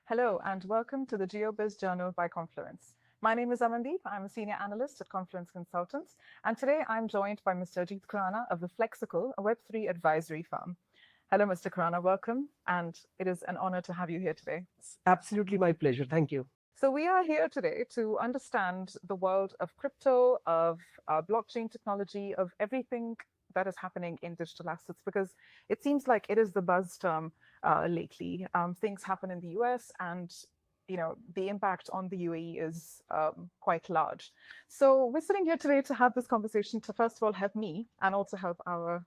Hello and welcome to the GeoBiz Journal by Confluence. My name is Amandeep. I'm a senior analyst at Confluence Consultants, and today I'm joined by Mr. Ajeet Khurana of Reflexical, a Web3 advisory firm. Hello, Mr. Khurana, welcome, and it is an honor to have you here today. It's absolutely my pleasure. Thank you. So we are here today to understand the world of crypto, of blockchain technology, of everything that is happening in digital assets, because it seems like it is the buzz term lately. Things happen in the US, and the impact on the UAE is quite large. So we're sitting here today to have this conversation to first of all help me and also help our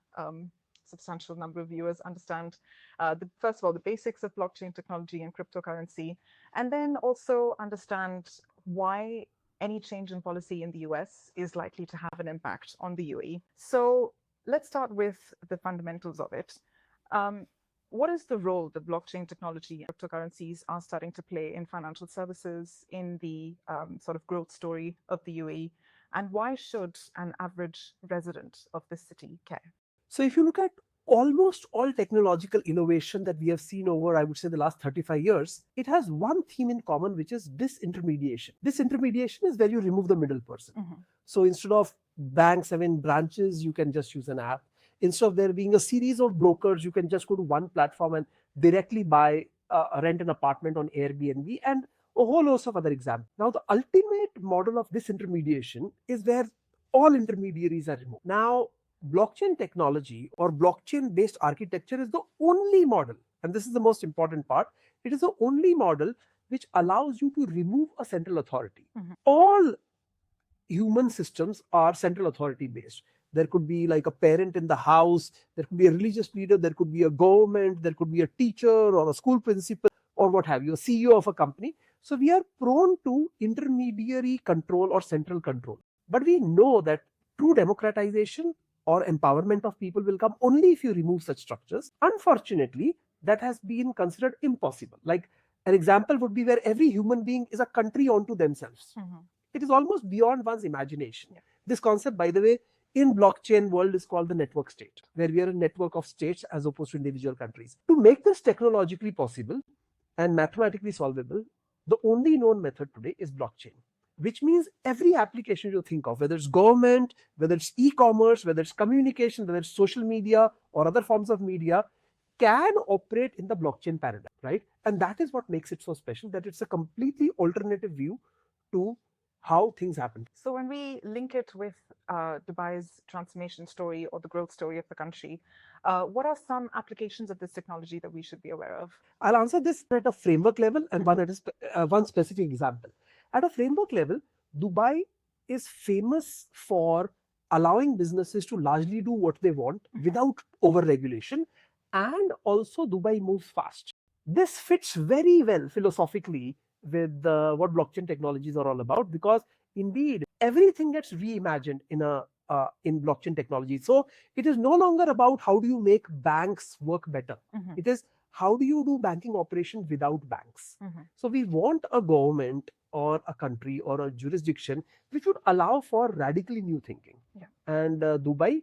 substantial number of viewers understand first of all the basics of blockchain technology and cryptocurrency, and then also understand why any change in policy in the US is likely to have an impact on the UAE. So let's start with the fundamentals of it. What is the role that blockchain technology and cryptocurrencies are starting to play in financial services, in the sort of growth story of the UAE? And why should an average resident of this city care? So if you look at almost all technological innovation that we have seen over, I would say, the last 35 years, it has one theme in common, which is disintermediation. Disintermediation is where you remove the middle person. So instead of banks having branches, you can just use an app. Instead of there being a series of brokers, you can just go to one platform and directly buy, rent an apartment on Airbnb, and a whole host of other examples. Now, the ultimate model of disintermediation is where all intermediaries are removed. Now, blockchain technology or blockchain-based architecture is the only model, and this is the most important part, it is the only model which allows you to remove a central authority. All human systems are central authority based. There could be like a parent in the house, there could be a religious leader, there could be a government, there could be a teacher or a school principal or what have you, a CEO of a company. So we are prone to intermediary control or central control. But we know that true democratization or empowerment of people will come only if you remove such structures. Unfortunately, that has been considered impossible. Like an example would be where every human being is a country unto themselves. It is almost beyond one's imagination. This concept, by the way, in blockchain world is called the network state, where we are a network of states as opposed to individual countries. To make this technologically possible and mathematically solvable, the only known method today is blockchain, which means every application you think of, whether it's government, whether it's e-commerce, whether it's communication, whether it's social media or other forms of media, can operate in the blockchain paradigm, right? And that is what makes it so special, that it's a completely alternative view to how things happen. So when we link it with Dubai's transformation story or the growth story of the country, what are some applications of this technology that we should be aware of? I'll answer this at a framework level and one specific example. At a framework level, Dubai is famous for allowing businesses to largely do what they want without over-regulation, and also Dubai moves fast. This fits very well philosophically with what blockchain technologies are all about, because indeed everything gets reimagined in blockchain technology. So it is no longer about how do you make banks work better. It is how do you do banking operation without banks. So we want a government or a country or a jurisdiction which would allow for radically new thinking. And Dubai,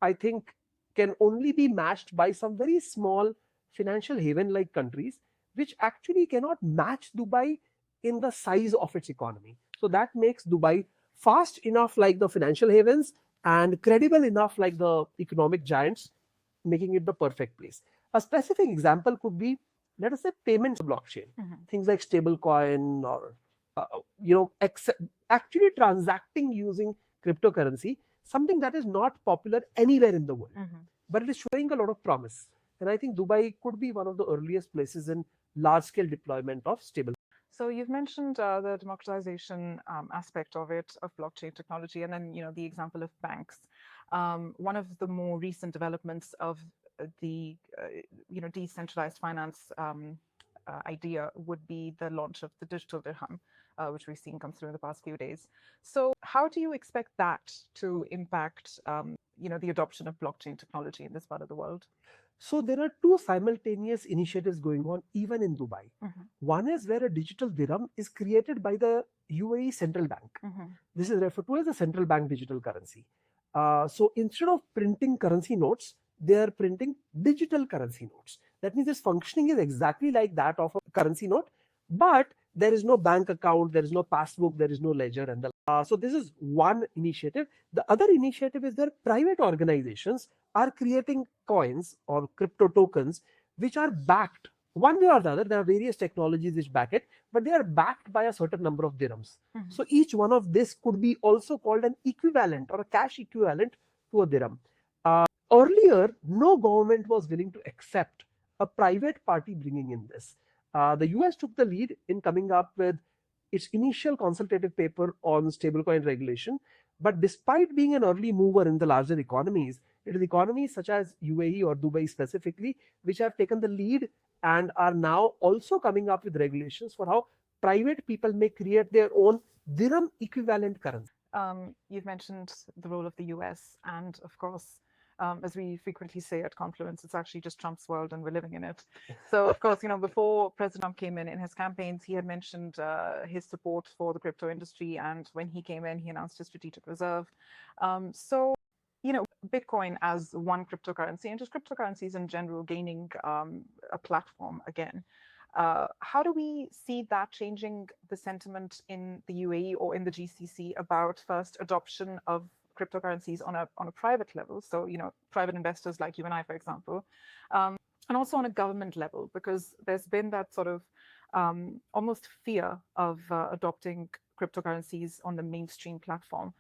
I think, can only be matched by some very small financial haven-like countries which actually cannot match Dubai in the size of its economy. So that makes Dubai fast enough like the financial havens and credible enough like the economic giants, making it the perfect place. A specific example could be, let us say, payments blockchain. Things like stablecoin or actually transacting using cryptocurrency, something that is not popular anywhere in the world, but it is showing a lot of promise. And I think Dubai could be one of the earliest places in large-scale deployment of stable. So you've mentioned the democratization aspect of it, of blockchain technology, and then the example of banks. One of the more recent developments of the decentralized finance idea would be the launch of the digital dirham, which we've seen come through in the past few days. So how do you expect that to impact the adoption of blockchain technology in this part of the world? So there are two simultaneous initiatives going on even in Dubai. One is where a digital dirham is created by the UAE central bank. This is referred to as a central bank digital currency. So instead of printing currency notes, they are printing digital currency notes. That means its functioning is exactly like that of a currency note, but there is no bank account, there is no passbook, there is no ledger, and so this is one initiative. The other initiative is that private organizations are creating coins or crypto tokens which are backed one way or the other. There are various technologies which back it, but they are backed by a certain number of dirhams. So each one of this could be also called an equivalent or a cash equivalent to a dirham. Earlier, no government was willing to accept a private party bringing in this. The US took the lead in coming up with its initial consultative paper on stablecoin regulation. But despite being an early mover in the larger economies, it is economies such as UAE or Dubai specifically, which have taken the lead and are now also coming up with regulations for how private people may create their own dirham equivalent currency. You've mentioned the role of the US, and of course, as we frequently say at Confluence, it's actually just Trump's world and we're living in it. So, of course, before President Trump came in his campaigns, he had mentioned his support for the crypto industry. And when he came in, he announced his strategic reserve. So, Bitcoin as one cryptocurrency and just cryptocurrencies in general gaining a platform again. How do we see that changing the sentiment in the UAE or in the GCC about first adoption of cryptocurrencies on a private level? So, private investors like you and I, for example, and also on a government level, because there's been that sort of almost fear of adopting cryptocurrencies on the mainstream platform.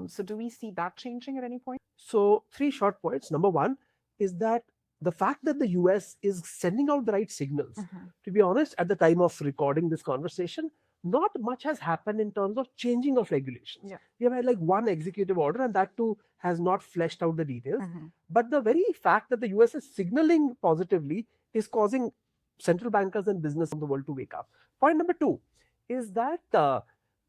So do we see that changing at any point? So, three short points. Number one is that the fact that the US is sending out the right signals. To be honest, at the time of recording this conversation, not much has happened in terms of changing of regulations. Yeah. We have had like one executive order, and that too has not fleshed out the details. But the very fact that the US is signaling positively is causing central bankers and business in the world to wake up. Point number two is that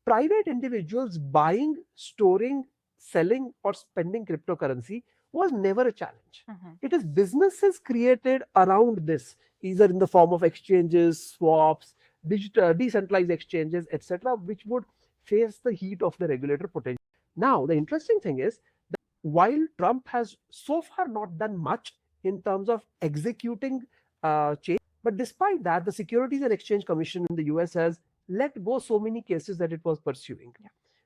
private individuals buying, storing, selling, or spending cryptocurrency was never a challenge. It is businesses created around this, either in the form of exchanges, swaps, digital, decentralized exchanges, etc., which would face the heat of the regulator potential. Now, the interesting thing is that while Trump has so far not done much in terms of executing change, but despite that, the Securities and Exchange Commission in the US has let go so many cases that it was pursuing.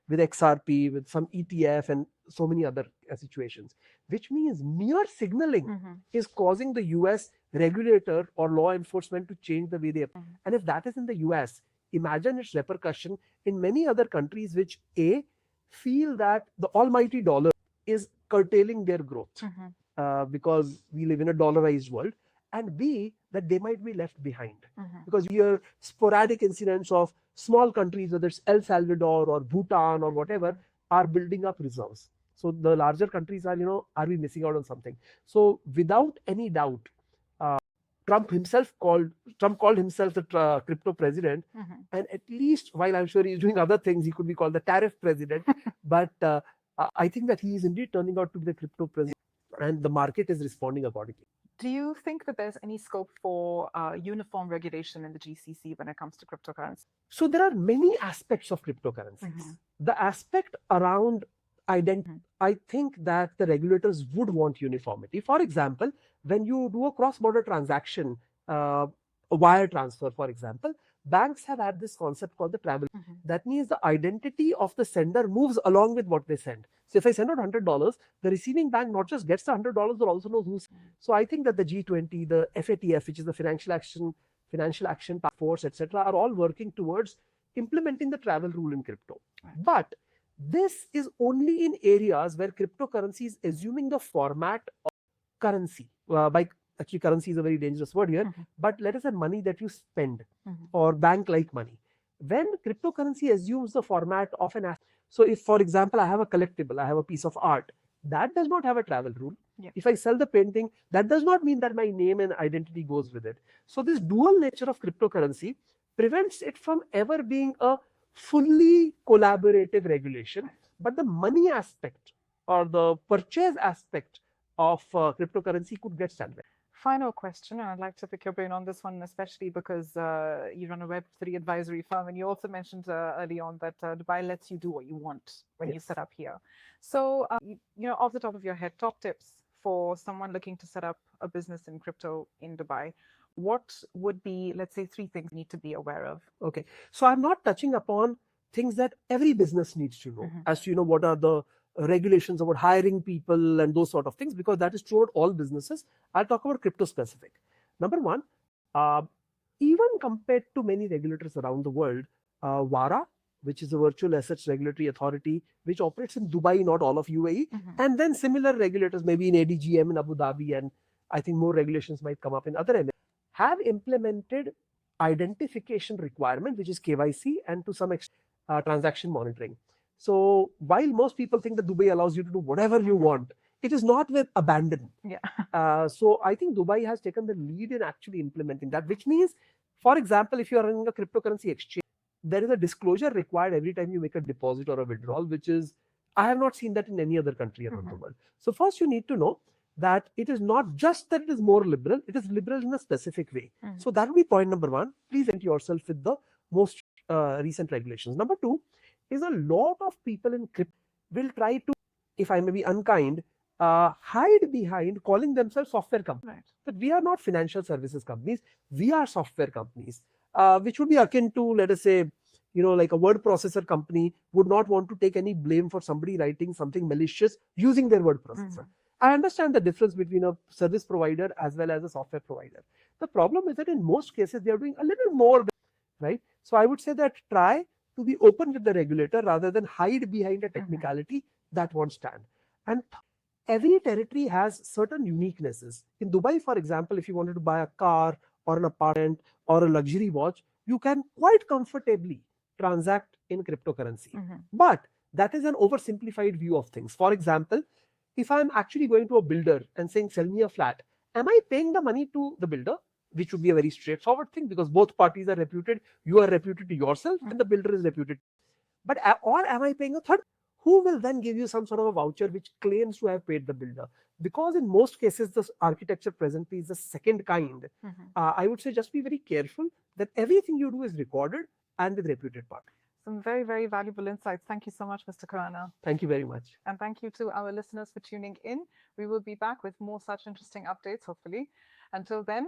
With XRP, with some ETF, and so many other situations, which means mere signaling is causing the US regulator or law enforcement to change the way they. And if that is in the US, imagine its repercussion in many other countries which A, feel that the almighty dollar is curtailing their growth because we live in a dollarized world, and B, that they might be left behind. Because we hear sporadic incidents of small countries, whether it's El Salvador or Bhutan or whatever, are building up reserves. So the larger countries are we missing out on something? So without any doubt, Trump called himself the crypto president, and at least, while I'm sure he's doing other things, he could be called the tariff president. But I think that he is indeed turning out to be the crypto president, and the market is responding accordingly. Do you think that there's any scope for uniform regulation in the GCC when it comes to cryptocurrency? So there are many aspects of cryptocurrencies. The aspect around identity, I think that the regulators would want uniformity. For example, when you do a cross-border transaction, a wire transfer, for example, banks have had this concept called the travel. That means the identity of the sender moves along with what they send. So if I send out $100, the receiving bank not just gets the $100, but also knows who's. So I think that the G20, the FATF, which is the Financial Action Task Force, etc., are all working towards implementing the travel rule in crypto. But this is only in areas where cryptocurrency is assuming the format of currency. Actually, currency is a very dangerous word here, but let us say money that you spend or bank-like money. When cryptocurrency assumes the format of an asset, so if, for example, I have a collectible, I have a piece of art, that does not have a travel rule. If I sell the painting, that does not mean that my name and identity goes with it. So this dual nature of cryptocurrency prevents it from ever being a fully collaborative regulation, but the money aspect or the purchase aspect of cryptocurrency could get standardized. Final question, and I'd like to pick your brain on this one, especially because you run a Web3 advisory firm, and you also mentioned early on that Dubai lets you do what you want when you set up here. So, off the top of your head, top tips for someone looking to set up a business in crypto in Dubai. what would be, let's say, 3 things you need to be aware of? Okay. So I'm not touching upon things that every business needs to know, as to, what are the regulations about hiring people and those sort of things, because that is throughout all businesses. I'll talk about crypto specific. Number one, even compared to many regulators around the world, VARA, which is a virtual assets regulatory authority, which operates in Dubai, not all of UAE, and then similar regulators, maybe in ADGM in Abu Dhabi, and I think more regulations might come up in other Emirates, have implemented identification requirement, which is KYC, and to some extent transaction monitoring. So while most people think that Dubai allows you to do whatever you want, it is not with abandon. Yeah. So I think Dubai has taken the lead in actually implementing that, which means, for example, if you are running a cryptocurrency exchange, there is a disclosure required every time you make a deposit or a withdrawal, which is, I have not seen that in any other country around the world. So first you need to know that it is not just that it is more liberal, it is liberal in a specific way. So that would be point number one. Please enter yourself with the most recent regulations. Number two is, a lot of people in crypto will try to, if I may be unkind, hide behind calling themselves software companies. Right. But we are not financial services companies, we are software companies, which would be akin to, let us say, like a word processor company would not want to take any blame for somebody writing something malicious using their word processor. I understand the difference between a service provider as well as a software provider. The problem is that in most cases, they are doing a little more, right? So I would say that try to be open with the regulator rather than hide behind a technicality that won't stand. And every territory has certain uniquenesses. In Dubai, for example, if you wanted to buy a car or an apartment or a luxury watch, you can quite comfortably transact in cryptocurrency. But that is an oversimplified view of things. For example, if I'm actually going to a builder and saying, sell me a flat, am I paying the money to the builder? Which would be a very straightforward thing, because both parties are reputed. You are reputed to yourself and the builder is reputed. But or am I paying a third who will then give you some sort of a voucher which claims to have paid the builder? Because in most cases, the architecture presently is the second kind. I would say just be very careful that everything you do is recorded and with reputed parties. Some very, very valuable insights. Thank you so much, Mr. Khurana. Thank you very much. And thank you to our listeners for tuning in. We will be back with more such interesting updates, hopefully. Until then,